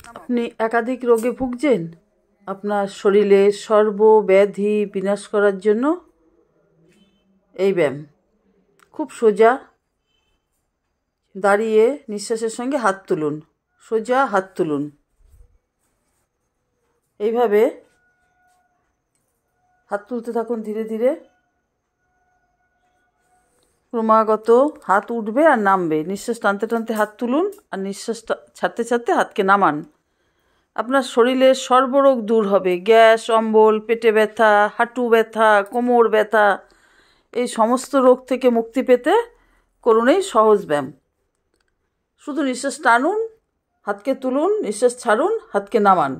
আপনি একাধিক রোগে ভুগছেন? আপনার শরীরে সর্বব্যাধি বিনাশ করার জন্য এই ব্যায়াম খুব সোজা। দাঁড়িয়ে নিঃশ্বাসের সঙ্গে হাত তুলুন, সোজা হাত তুলুন। এইভাবে হাত তুলতে থাকুন ধীরে ধীরে। ক্রমাগত হাত উঠবে আর নামবে। নিঃশ্বাস টানতে টানতে হাত তুলুন আর নিঃশ্বাস ছাড়তে ছাড়তে হাতকে নামান। আপনার শরীরের সর্বরোগ দূর হবে। গ্যাস, অম্বল, পেটে ব্যথা, হাঁটু ব্যথা, কোমর ব্যথা, এই সমস্ত রোগ থেকে মুক্তি পেতে করুন এই সহজ ব্যায়াম। শুধু নিঃশ্বাস টানুন, হাতকে তুলুন, নিঃশ্বাস ছাড়ুন, হাতকে নামান।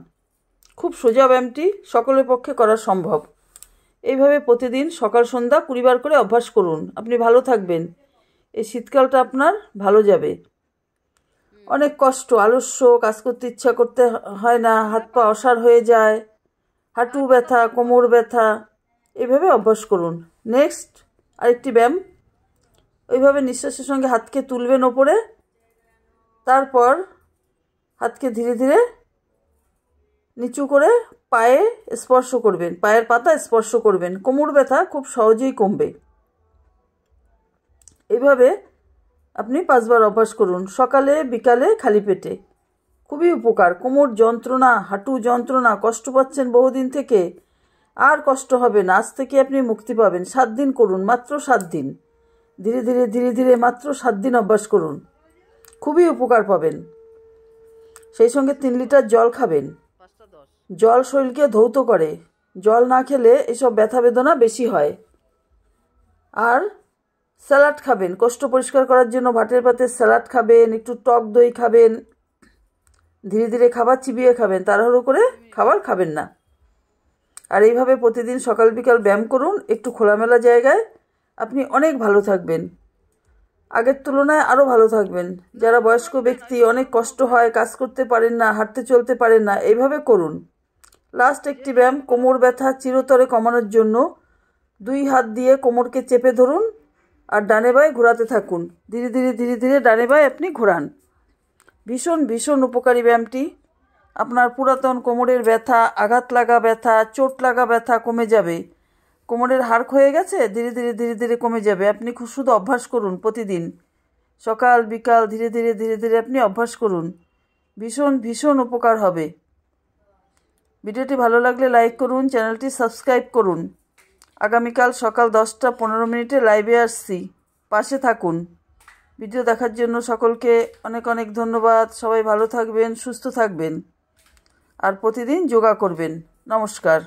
খুব সোজা ব্যায়ামটি, সকলের পক্ষে করা সম্ভব। এইভাবে প্রতিদিন সকাল সন্ধ্যা 20 বার করে অভ্যাস করুন। আপনি ভালো থাকবেন। এই শীতকালটা আপনার ভালো যাবে। অনেক কষ্ট, আলস্য, কাজ করতে ইচ্ছা করতে হয় না, হাত পা অসাড় হয়ে যায়, হাঁটু ব্যথা, কোমর ব্যথা, এইভাবে অভ্যাস করুন। নেক্সট আরেকটি ব্যায়াম। ওইভাবে নিঃশ্বাসের সঙ্গে হাতকে তুলবেন ওপরে, তারপর হাতকে ধীরে ধীরে নিচু করে পায়ে স্পর্শ করবেন, পায়ের পাতা স্পর্শ করবেন। কোমর ব্যথা খুব সহজেই কমবে। এইভাবে আপনি 5 বার অভ্যাস করুন, সকালে বিকালে খালি পেটে। খুবই উপকার। কোমর যন্ত্রণা, হাঁটু যন্ত্রণা, কষ্ট পাচ্ছেন বহুদিন থেকে, আর কষ্ট হবে না। আজ থেকে আপনি মুক্তি পাবেন। 7 দিন করুন, মাত্র 7 দিন। ধীরে ধীরে ধীরে ধীরে মাত্র 7 দিন অভ্যাস করুন, খুবই উপকার পাবেন। সেই সঙ্গে 3 লিটার জল খাবেন। জল শরীরকে ধৌত করে। জল না খেলে এসব ব্যথা বেদনা বেশি হয়। আর স্যালাড খাবেন, কষ্ট পরিষ্কার করার জন্য ভাতের পাতে স্যালাড খাবেন, একটু টক দই খাবেন। ধীরে ধীরে খাবার চিবিয়ে খাবেন, তাড়াহুড়ো করে খাবার খাবেন না। আর এইভাবে প্রতিদিন সকাল বিকাল ব্যায়াম করুন, একটু খোলামেলা জায়গায়। আপনি অনেক ভালো থাকবেন, আগের তুলনায় আরও ভালো থাকবেন। যারা বয়স্ক ব্যক্তি, অনেক কষ্ট হয়, কাজ করতে পারেন না, হাঁটতে চলতে পারেন না, এইভাবে করুন। লাস্ট একটি ব্যায়াম, কোমর ব্যথা চিরতরে কমানোর জন্য 2 হাত দিয়ে কোমরকে চেপে ধরুন আর ডানে বাঁয়ে ঘোরাতে থাকুন। ধীরে ধীরে ধীরে ধীরে ডানে বাঁয়ে আপনি ঘোরান। ভীষণ ভীষণ উপকারী ব্যায়ামটি। আপনার পুরাতন কোমরের ব্যথা, আঘাত লাগা ব্যথা, চোট লাগা ব্যথা কমে যাবে। কোমরের হাড় ক্ষয়ে গেছে, ধীরে ধীরে ধীরে ধীরে কমে যাবে। আপনি খুব শুধু অভ্যাস করুন প্রতিদিন, সকাল বিকাল ধীরে ধীরে ধীরে ধীরে আপনি অভ্যাস করুন। ভীষণ ভীষণ উপকার হবে। ভিডিওটি ভালো লাগলে লাইক করুন, চ্যানেলটি সাবস্ক্রাইব করুন। আগামীকাল সকাল 10টা 15 মিনিটে লাইভে আসছি, পাশে থাকুন। ভিডিও দেখার জন্য সকলকে অনেক অনেক ধন্যবাদ। সবাই ভালো থাকবেন, সুস্থ থাকবেন আর প্রতিদিন যোগা করবেন। নমস্কার।